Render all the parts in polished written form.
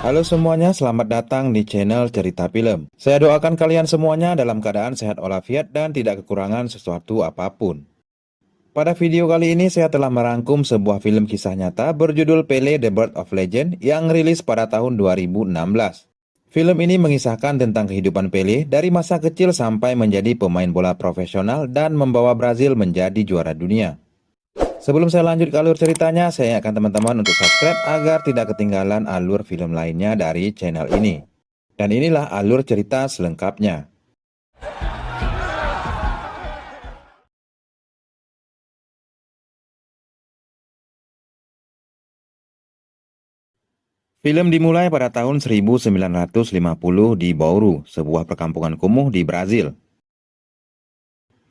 Halo semuanya, selamat datang di channel Cerita Film. Saya doakan kalian semuanya dalam keadaan sehat walafiat dan tidak kekurangan sesuatu apapun. Pada video kali ini saya telah merangkum sebuah film kisah nyata berjudul Pele The Birth of Legend yang rilis pada tahun 2016. Film ini mengisahkan tentang kehidupan Pele dari masa kecil sampai menjadi pemain bola profesional dan membawa Brazil menjadi juara dunia. Sebelum saya lanjut ke alur ceritanya, saya ingatkan teman-teman untuk subscribe agar tidak ketinggalan alur film lainnya dari channel ini. Dan inilah alur cerita selengkapnya. Film dimulai pada tahun 1950 di Bauru, sebuah perkampungan kumuh di Brazil.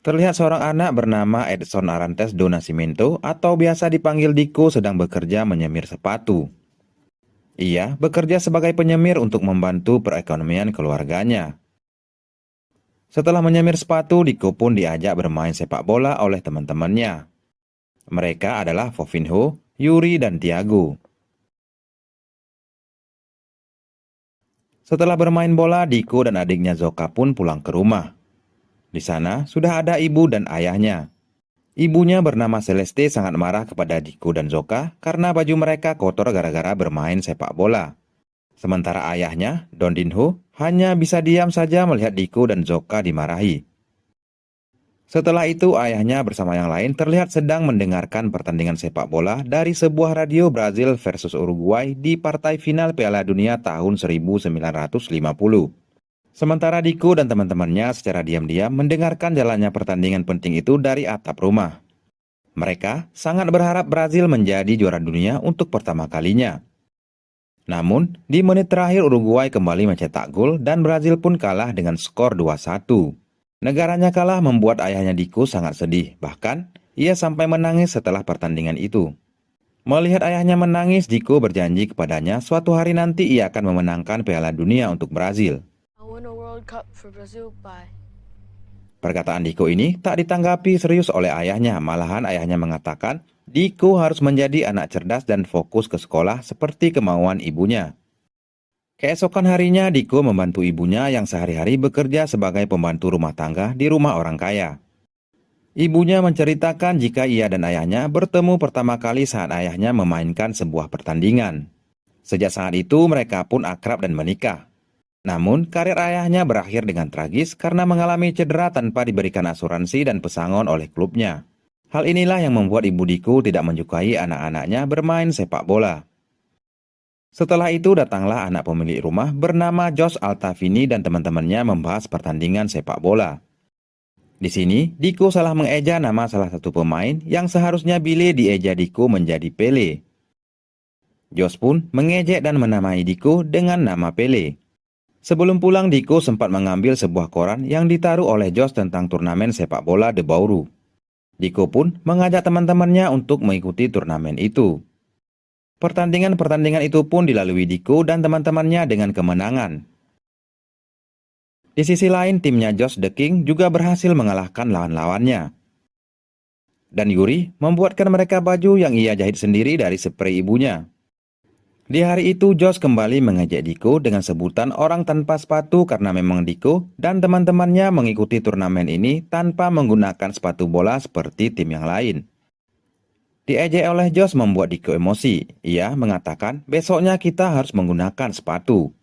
Terlihat seorang anak bernama Edson Arantes do Nascimento atau biasa dipanggil Diko sedang bekerja menyemir sepatu. Ia bekerja sebagai penyemir untuk membantu perekonomian keluarganya. Setelah menyemir sepatu, Diko pun diajak bermain sepak bola oleh teman-temannya. Mereka adalah Fofinho, Yuri, dan Tiago. Setelah bermain bola, Diko dan adiknya Zoka pun pulang ke rumah. Di sana sudah ada ibu dan ayahnya. Ibunya bernama Celeste sangat marah kepada Diko dan Zoka karena baju mereka kotor gara-gara bermain sepak bola. Sementara ayahnya, Don Dinho, hanya bisa diam saja melihat Diko dan Zoka dimarahi. Setelah itu, ayahnya bersama yang lain terlihat sedang mendengarkan pertandingan sepak bola dari sebuah radio Brazil versus Uruguay di partai final Piala Dunia tahun 1950. Sementara Diko dan teman-temannya secara diam-diam mendengarkan jalannya pertandingan penting itu dari atap rumah. Mereka sangat berharap Brazil menjadi juara dunia untuk pertama kalinya. Namun, di menit terakhir Uruguay kembali mencetak gol dan Brazil pun kalah dengan skor 2-1. Negaranya kalah membuat ayahnya Diko sangat sedih, bahkan ia sampai menangis setelah pertandingan itu. Melihat ayahnya menangis, Diko berjanji kepadanya suatu hari nanti ia akan memenangkan Piala Dunia untuk Brazil. Perkataan Diko ini tak ditanggapi serius oleh ayahnya, malahan ayahnya mengatakan Diko harus menjadi anak cerdas dan fokus ke sekolah seperti kemauan ibunya. Keesokan harinya, Diko membantu ibunya yang sehari-hari bekerja sebagai pembantu rumah tangga di rumah orang kaya. Ibunya menceritakan jika ia dan ayahnya bertemu pertama kali saat ayahnya memainkan sebuah pertandingan. Sejak saat itu mereka pun akrab dan menikah. Namun, karir ayahnya berakhir dengan tragis karena mengalami cedera tanpa diberikan asuransi dan pesangon oleh klubnya. Hal inilah yang membuat ibu Diko tidak menyukai anak-anaknya bermain sepak bola. Setelah itu datanglah anak pemilik rumah bernama Jos Altavini dan teman-temannya membahas pertandingan sepak bola. Di sini, Diko salah mengeja nama salah satu pemain yang seharusnya Bile dieja Diko menjadi Pele. Jos pun mengejek dan menamai Diko dengan nama Pele. Sebelum pulang, Diko sempat mengambil sebuah koran yang ditaruh oleh Jos tentang turnamen sepak bola de Bauru. Diko pun mengajak teman-temannya untuk mengikuti turnamen itu. Pertandingan-pertandingan itu pun dilalui Diko dan teman-temannya dengan kemenangan. Di sisi lain, timnya Jos the King juga berhasil mengalahkan lawan-lawannya. Dan Yuri membuatkan mereka baju yang ia jahit sendiri dari sprei ibunya. Di hari itu, Jos kembali mengejek Diko dengan sebutan orang tanpa sepatu karena memang Diko dan teman-temannya mengikuti turnamen ini tanpa menggunakan sepatu bola seperti tim yang lain. Diejek oleh Jos membuat Diko emosi. Ia mengatakan besoknya kita harus menggunakan sepatu.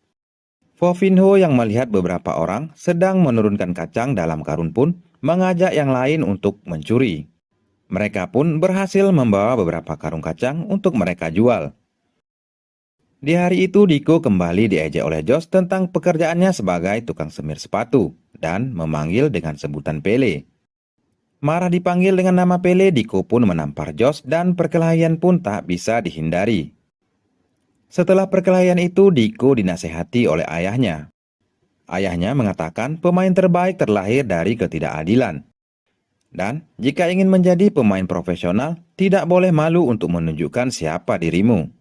Fofinho yang melihat beberapa orang sedang menurunkan kacang dalam karung pun mengajak yang lain untuk mencuri. Mereka pun berhasil membawa beberapa karung kacang untuk mereka jual. Di hari itu Diko kembali diejek oleh Jos tentang pekerjaannya sebagai tukang semir sepatu dan memanggil dengan sebutan Pele. Marah dipanggil dengan nama Pele, Diko pun menampar Jos dan perkelahian pun tak bisa dihindari. Setelah perkelahian itu, Diko dinasehati oleh ayahnya. Ayahnya mengatakan pemain terbaik terlahir dari ketidakadilan. Dan jika ingin menjadi pemain profesional, tidak boleh malu untuk menunjukkan siapa dirimu.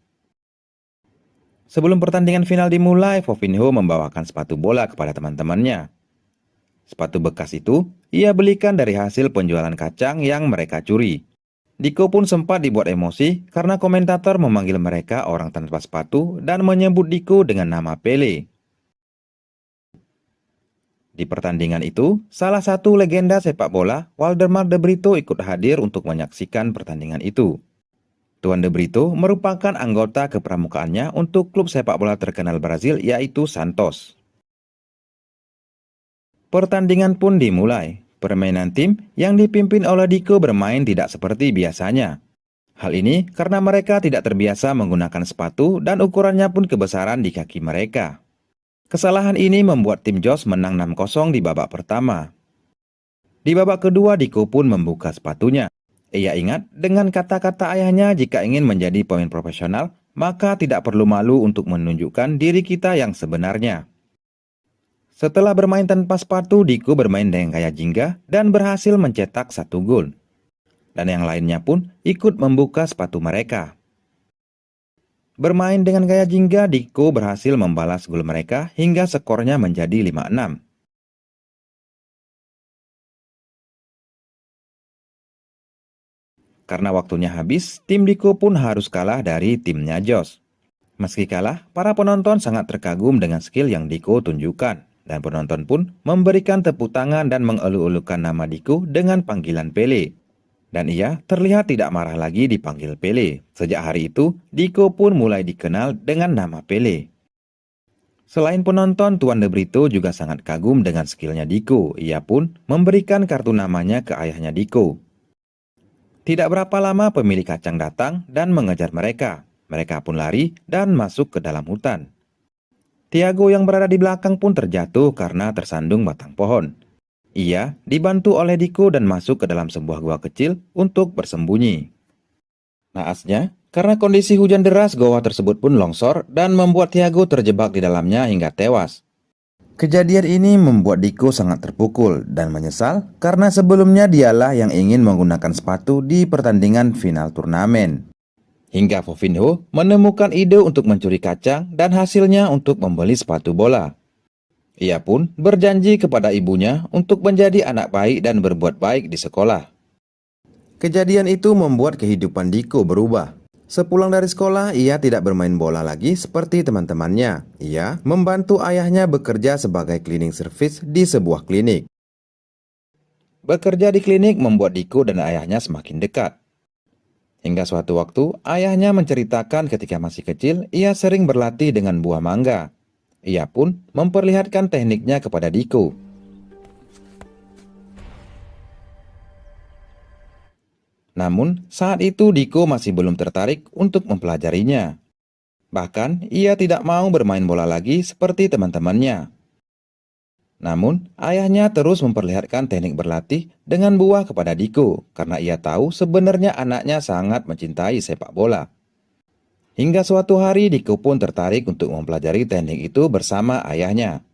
Sebelum pertandingan final dimulai, Fofinho membawakan sepatu bola kepada teman-temannya. Sepatu bekas itu ia belikan dari hasil penjualan kacang yang mereka curi. Diko pun sempat dibuat emosi karena komentator memanggil mereka orang tanpa sepatu dan menyebut Diko dengan nama Pele. Di pertandingan itu, salah satu legenda sepak bola, Waldemar de Brito, ikut hadir untuk menyaksikan pertandingan itu. Tuan de Brito merupakan anggota kepramukaannya untuk klub sepak bola terkenal Brazil yaitu Santos. Pertandingan pun dimulai. Permainan tim yang dipimpin oleh Diko bermain tidak seperti biasanya. Hal ini karena mereka tidak terbiasa menggunakan sepatu dan ukurannya pun kebesaran di kaki mereka. Kesalahan ini membuat tim Jos menang 6-0 di babak pertama. Di babak kedua, Diko pun membuka sepatunya. Ia ingat dengan kata-kata ayahnya, jika ingin menjadi pemain profesional, maka tidak perlu malu untuk menunjukkan diri kita yang sebenarnya. Setelah bermain tanpa sepatu, Diko bermain dengan gaya jingga dan berhasil mencetak 1 gol. Dan yang lainnya pun ikut membuka sepatu mereka. Bermain dengan gaya jingga, Diko berhasil membalas gol mereka hingga skornya menjadi 5-6. Karena waktunya habis, tim Diko pun harus kalah dari timnya Jos. Meski kalah, para penonton sangat terkagum dengan skill yang Diko tunjukkan. Dan penonton pun memberikan tepuk tangan dan mengeluk-elukkan nama Diko dengan panggilan Pele. Dan ia terlihat tidak marah lagi dipanggil Pele. Sejak hari itu, Diko pun mulai dikenal dengan nama Pele. Selain penonton, Tuan de Brito juga sangat kagum dengan skillnya Diko. Ia pun memberikan kartu namanya ke ayahnya Diko. Tidak berapa lama pemilik kacang datang dan mengejar mereka. Mereka pun lari dan masuk ke dalam hutan. Tiago yang berada di belakang pun terjatuh karena tersandung batang pohon. Ia dibantu oleh Diko dan masuk ke dalam sebuah gua kecil untuk bersembunyi. Naasnya, karena kondisi hujan deras, goa tersebut pun longsor dan membuat Tiago terjebak di dalamnya hingga tewas. Kejadian ini membuat Diko sangat terpukul dan menyesal karena sebelumnya dialah yang ingin menggunakan sepatu di pertandingan final turnamen. Hingga Fofinho menemukan ide untuk mencuri kacang dan hasilnya untuk membeli sepatu bola. Ia pun berjanji kepada ibunya untuk menjadi anak baik dan berbuat baik di sekolah. Kejadian itu membuat kehidupan Diko berubah. Sepulang dari sekolah, ia tidak bermain bola lagi seperti teman-temannya. Ia membantu ayahnya bekerja sebagai cleaning service di sebuah klinik. Bekerja di klinik membuat Diko dan ayahnya semakin dekat. Hingga suatu waktu, ayahnya menceritakan ketika masih kecil, ia sering berlatih dengan buah mangga. Ia pun memperlihatkan tekniknya kepada Diko. Namun, saat itu Diko masih belum tertarik untuk mempelajarinya. Bahkan, ia tidak mau bermain bola lagi seperti teman-temannya. Namun, ayahnya terus memperlihatkan teknik berlatih dengan buah kepada Diko karena ia tahu sebenarnya anaknya sangat mencintai sepak bola. Hingga suatu hari Diko pun tertarik untuk mempelajari teknik itu bersama ayahnya.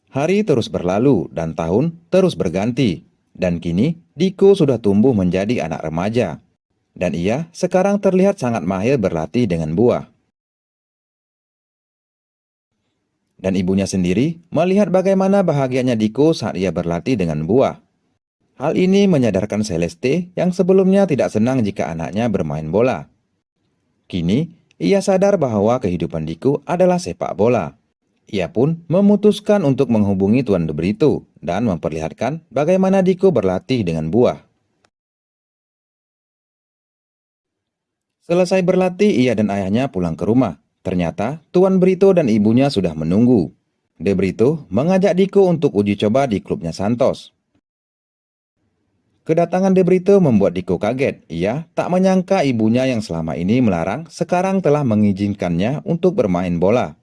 Hari terus berlalu dan tahun terus berganti. Dan kini Diko sudah tumbuh menjadi anak remaja. Dan ia sekarang terlihat sangat mahir berlatih dengan buah. Dan ibunya sendiri melihat bagaimana bahagianya Diko saat ia berlatih dengan buah. Hal ini menyadarkan Celeste yang sebelumnya tidak senang jika anaknya bermain bola. Kini, ia sadar bahwa kehidupan Diko adalah sepak bola. Ia pun memutuskan untuk menghubungi Tuan de Brito dan memperlihatkan bagaimana Diko berlatih dengan buah. Selesai berlatih, ia dan ayahnya pulang ke rumah. Ternyata, Tuan Brito dan ibunya sudah menunggu. De Brito mengajak Diko untuk uji coba di klubnya Santos. Kedatangan De Brito membuat Diko kaget. Ia tak menyangka ibunya yang selama ini melarang sekarang telah mengizinkannya untuk bermain bola.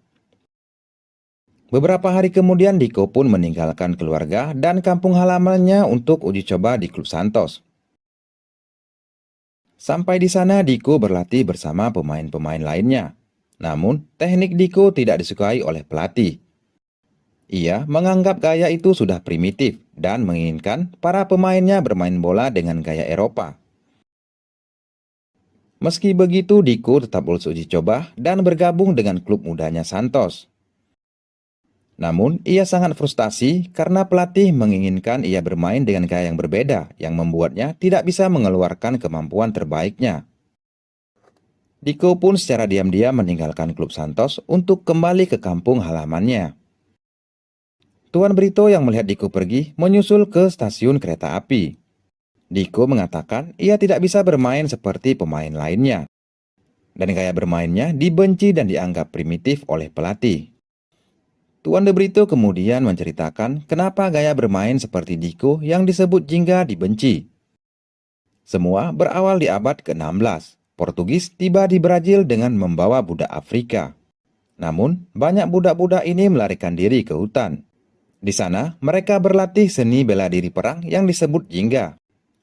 Beberapa hari kemudian Diko pun meninggalkan keluarga dan kampung halamannya untuk uji coba di klub Santos. Sampai di sana Diko berlatih bersama pemain-pemain lainnya. Namun, teknik Diko tidak disukai oleh pelatih. Ia menganggap gaya itu sudah primitif dan menginginkan para pemainnya bermain bola dengan gaya Eropa. Meski begitu, Diko tetap lulus uji coba dan bergabung dengan klub mudanya Santos. Namun, ia sangat frustasi karena pelatih menginginkan ia bermain dengan gaya yang berbeda yang membuatnya tidak bisa mengeluarkan kemampuan terbaiknya. Diko pun secara diam-diam meninggalkan klub Santos untuk kembali ke kampung halamannya. Tuan Brito yang melihat Diko pergi menyusul ke stasiun kereta api. Diko mengatakan ia tidak bisa bermain seperti pemain lainnya, dan gaya bermainnya dibenci dan dianggap primitif oleh pelatih. Tuan De Brito kemudian menceritakan kenapa gaya bermain seperti Diko yang disebut jingga dibenci. Semua berawal di abad ke-16. Portugis tiba di Brazil dengan membawa budak Afrika. Namun, banyak budak-budak ini melarikan diri ke hutan. Di sana, mereka berlatih seni bela diri perang yang disebut jingga.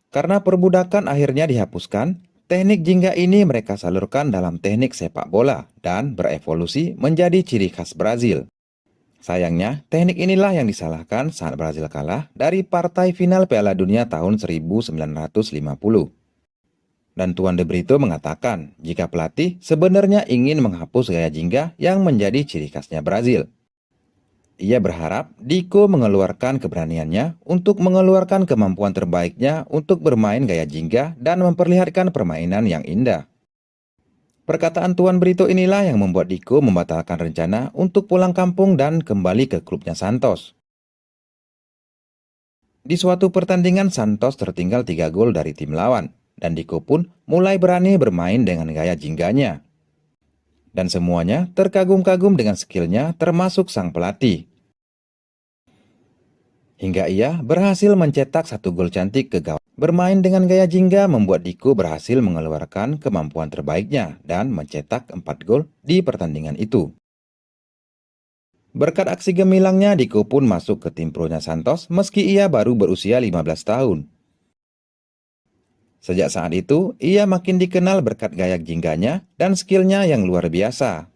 Karena perbudakan akhirnya dihapuskan, teknik jingga ini mereka salurkan dalam teknik sepak bola dan berevolusi menjadi ciri khas Brazil. Sayangnya, teknik inilah yang disalahkan saat Brazil kalah dari partai final Piala Dunia tahun 1950. Dan Tuan De Brito mengatakan jika pelatih sebenarnya ingin menghapus gaya jingga yang menjadi ciri khasnya Brazil. Ia berharap Diko mengeluarkan keberaniannya untuk mengeluarkan kemampuan terbaiknya untuk bermain gaya jingga dan memperlihatkan permainan yang indah. Perkataan Tuan Brito inilah yang membuat Diko membatalkan rencana untuk pulang kampung dan kembali ke klubnya Santos. Di suatu pertandingan Santos tertinggal 3 gol dari tim lawan, dan Diko pun mulai berani bermain dengan gaya jingganya. Dan semuanya terkagum-kagum dengan skillnya termasuk sang pelatih. Hingga ia berhasil mencetak 1 gol cantik ke gawang. Bermain dengan gaya jingga membuat Diko berhasil mengeluarkan kemampuan terbaiknya dan mencetak 4 gol di pertandingan itu. Berkat aksi gemilangnya, Diko pun masuk ke tim pronya Santos meski ia baru berusia 15 tahun. Sejak saat itu, ia makin dikenal berkat gaya jingganya dan skillnya yang luar biasa.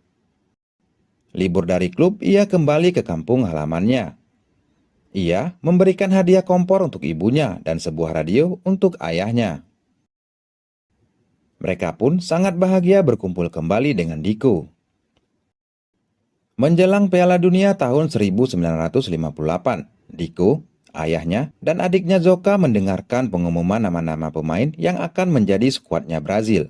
Libur dari klub, ia kembali ke kampung halamannya. Ia memberikan hadiah kompor untuk ibunya dan sebuah radio untuk ayahnya. Mereka pun sangat bahagia berkumpul kembali dengan Diko. Menjelang Piala Dunia tahun 1958, Diko, ayahnya, dan adiknya Zoka mendengarkan pengumuman nama-nama pemain yang akan menjadi skuadnya Brazil.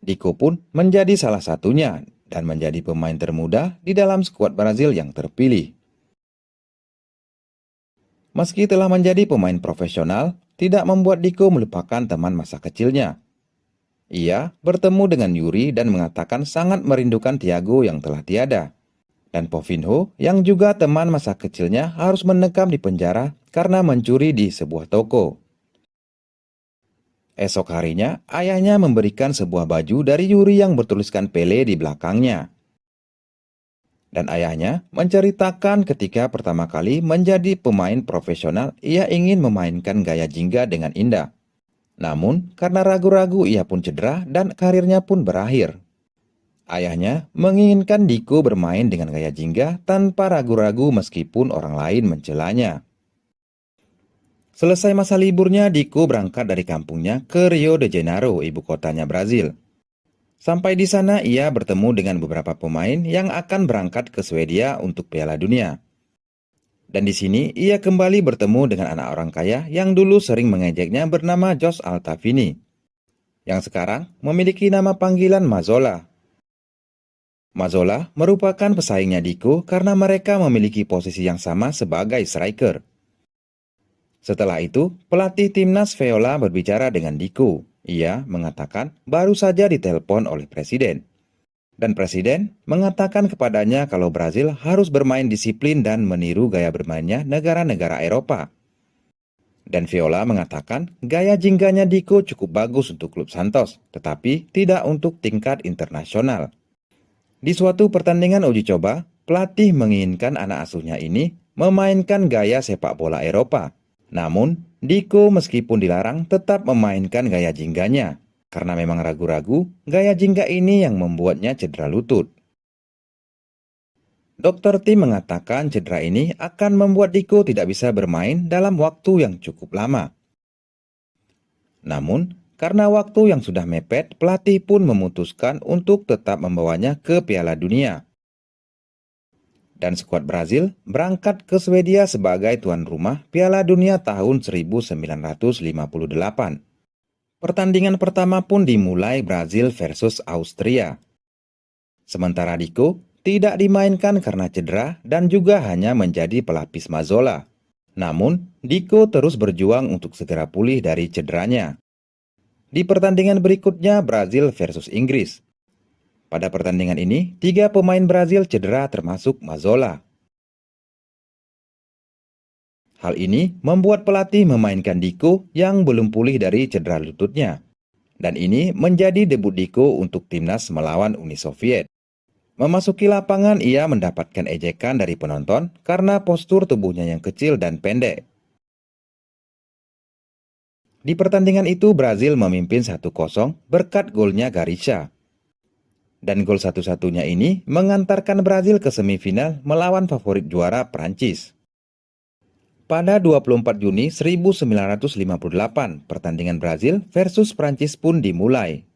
Diko pun menjadi salah satunya dan menjadi pemain termuda di dalam skuad Brazil yang terpilih. Meski telah menjadi pemain profesional, tidak membuat Diko melupakan teman masa kecilnya. Ia bertemu dengan Yuri dan mengatakan sangat merindukan Thiago yang telah tiada. Dan Povinho yang juga teman masa kecilnya harus mendekam di penjara karena mencuri di sebuah toko. Esok harinya, ayahnya memberikan sebuah baju dari Yuri yang bertuliskan Pele di belakangnya. Dan ayahnya menceritakan ketika pertama kali menjadi pemain profesional, ia ingin memainkan gaya jingga dengan indah. Namun, karena ragu-ragu ia pun cedera dan karirnya pun berakhir. Ayahnya menginginkan Diko bermain dengan gaya jingga tanpa ragu-ragu meskipun orang lain mencelanya. Selesai masa liburnya, Diko berangkat dari kampungnya ke Rio de Janeiro, ibu kotanya Brazil. Sampai di sana ia bertemu dengan beberapa pemain yang akan berangkat ke Swedia untuk Piala Dunia. Dan di sini ia kembali bertemu dengan anak orang kaya yang dulu sering mengejeknya bernama Jos Altavini, yang sekarang memiliki nama panggilan Mazola. Mazola merupakan pesaingnya Diko karena mereka memiliki posisi yang sama sebagai striker. Setelah itu, pelatih timnas Viola berbicara dengan Diko. Ia mengatakan baru saja ditelepon oleh presiden. Dan presiden mengatakan kepadanya kalau Brazil harus bermain disiplin dan meniru gaya bermainnya negara-negara Eropa. Dan Viola mengatakan gaya jingganya Diko cukup bagus untuk klub Santos, tetapi tidak untuk tingkat internasional. Di suatu pertandingan uji coba, pelatih menginginkan anak asuhnya ini memainkan gaya sepak bola Eropa. Namun, Diko meskipun dilarang tetap memainkan gaya jingganya. Karena memang ragu-ragu, gaya jingga ini yang membuatnya cedera lutut. Dokter Tim mengatakan cedera ini akan membuat Diko tidak bisa bermain dalam waktu yang cukup lama. Namun, karena waktu yang sudah mepet, pelatih pun memutuskan untuk tetap membawanya ke Piala Dunia. Dan skuad Brazil berangkat ke Swedia sebagai tuan rumah Piala Dunia tahun 1958. Pertandingan pertama pun dimulai Brazil versus Austria. Sementara Diko tidak dimainkan karena cedera dan juga hanya menjadi pelapis Mazzola. Namun, Diko terus berjuang untuk segera pulih dari cederanya. Di pertandingan berikutnya Brazil versus Inggris. Pada pertandingan ini, 3 pemain Brazil cedera termasuk Mazzola. Hal ini membuat pelatih memainkan Diko yang belum pulih dari cedera lututnya. Dan ini menjadi debut Diko untuk timnas melawan Uni Soviet. Memasuki lapangan, ia mendapatkan ejekan dari penonton karena postur tubuhnya yang kecil dan pendek. Di pertandingan itu, Brazil memimpin 1-0 berkat golnya Garrincha. Dan gol satu-satunya ini mengantarkan Brazil ke semifinal melawan favorit juara Prancis. Pada 24 Juni 1958, pertandingan Brazil versus Prancis pun dimulai.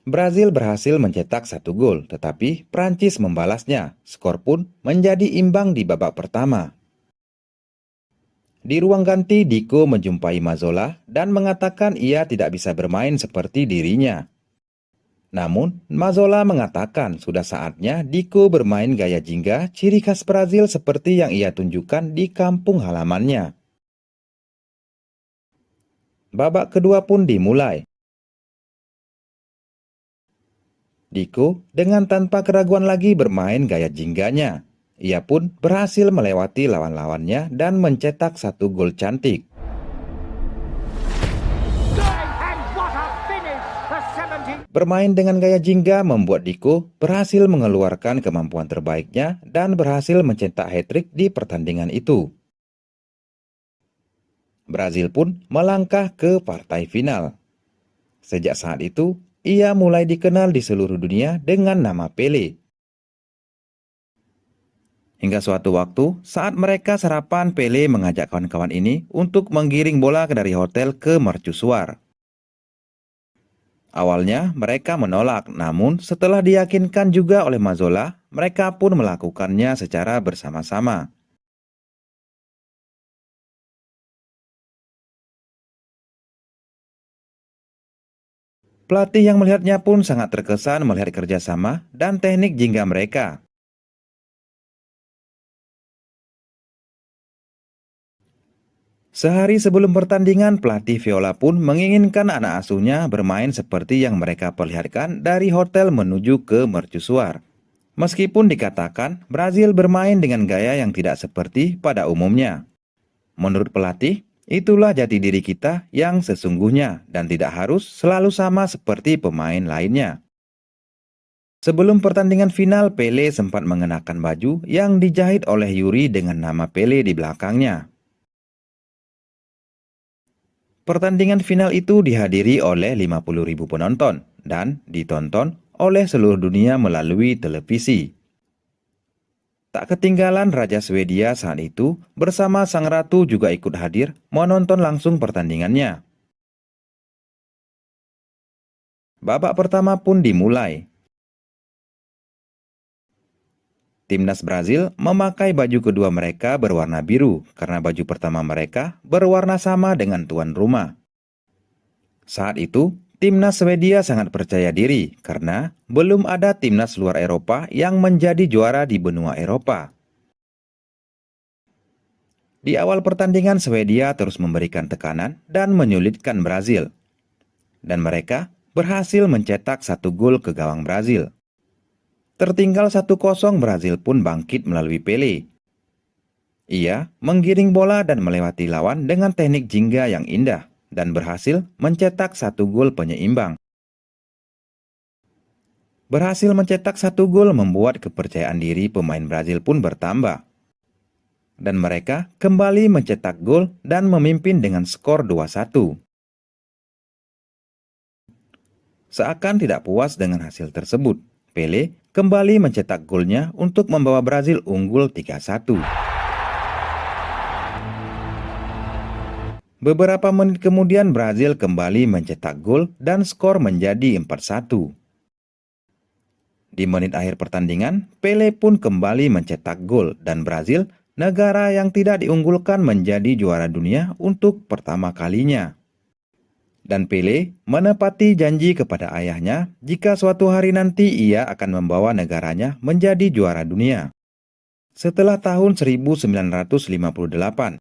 Brazil berhasil mencetak 1 gol, tetapi Prancis membalasnya. Skor pun menjadi imbang di babak pertama. Di ruang ganti, Diko menjumpai Mazzola dan mengatakan ia tidak bisa bermain seperti dirinya. Namun, Mazzola mengatakan sudah saatnya Diko bermain gaya jingga ciri khas Brazil seperti yang ia tunjukkan di kampung halamannya. Babak kedua pun dimulai. Diko dengan tanpa keraguan lagi bermain gaya jingganya. Ia pun berhasil melewati lawan-lawannya dan mencetak 1 gol cantik. Bermain dengan gaya jingga membuat Diko berhasil mengeluarkan kemampuan terbaiknya dan berhasil mencetak hat-trick di pertandingan itu. Brazil pun melangkah ke partai final. Sejak saat itu, ia mulai dikenal di seluruh dunia dengan nama Pelé. Hingga suatu waktu, saat mereka sarapan, Pelé mengajak kawan-kawan ini untuk menggiring bola dari hotel ke mercusuar. Awalnya mereka menolak, namun setelah diyakinkan juga oleh Mazzola, mereka pun melakukannya secara bersama-sama. Pelatih yang melihatnya pun sangat terkesan melihat kerjasama dan teknik jingga mereka. Sehari sebelum pertandingan, pelatih Viola pun menginginkan anak asuhnya bermain seperti yang mereka perlihatkan dari hotel menuju ke mercusuar. Meskipun dikatakan Brazil bermain dengan gaya yang tidak seperti pada umumnya. Menurut pelatih, itulah jati diri kita yang sesungguhnya dan tidak harus selalu sama seperti pemain lainnya. Sebelum pertandingan final, Pelé sempat mengenakan baju yang dijahit oleh Yuri dengan nama Pelé di belakangnya. Pertandingan final itu dihadiri oleh 50.000 penonton dan ditonton oleh seluruh dunia melalui televisi. Tak ketinggalan Raja Swedia saat itu bersama Sang Ratu juga ikut hadir menonton langsung pertandingannya. Babak pertama pun dimulai. Timnas Brazil memakai baju kedua mereka berwarna biru karena baju pertama mereka berwarna sama dengan tuan rumah. Saat itu, timnas Swedia sangat percaya diri karena belum ada timnas luar Eropa yang menjadi juara di benua Eropa. Di awal pertandingan, Swedia terus memberikan tekanan dan menyulitkan Brazil. Dan mereka berhasil mencetak 1 gol ke gawang Brazil. Tertinggal 1-0, Brazil pun bangkit melalui Pelé. Ia menggiring bola dan melewati lawan dengan teknik jingga yang indah dan berhasil mencetak 1 gol penyeimbang. Berhasil mencetak 1 gol membuat kepercayaan diri pemain Brazil pun bertambah. Dan mereka kembali mencetak gol dan memimpin dengan skor 2-1. Seakan tidak puas dengan hasil tersebut, Pelé kembali mencetak golnya untuk membawa Brazil unggul 3-1. Beberapa menit kemudian Brazil kembali mencetak gol dan skor menjadi 4-1. Di menit akhir pertandingan, Pele pun kembali mencetak gol dan Brazil, negara yang tidak diunggulkan, menjadi juara dunia untuk pertama kalinya. Dan Pele menepati janji kepada ayahnya jika suatu hari nanti ia akan membawa negaranya menjadi juara dunia. Setelah tahun 1958,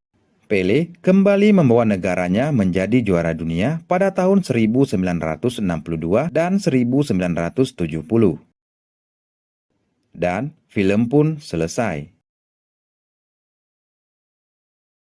Pele kembali membawa negaranya menjadi juara dunia pada tahun 1962 dan 1970. Dan film pun selesai.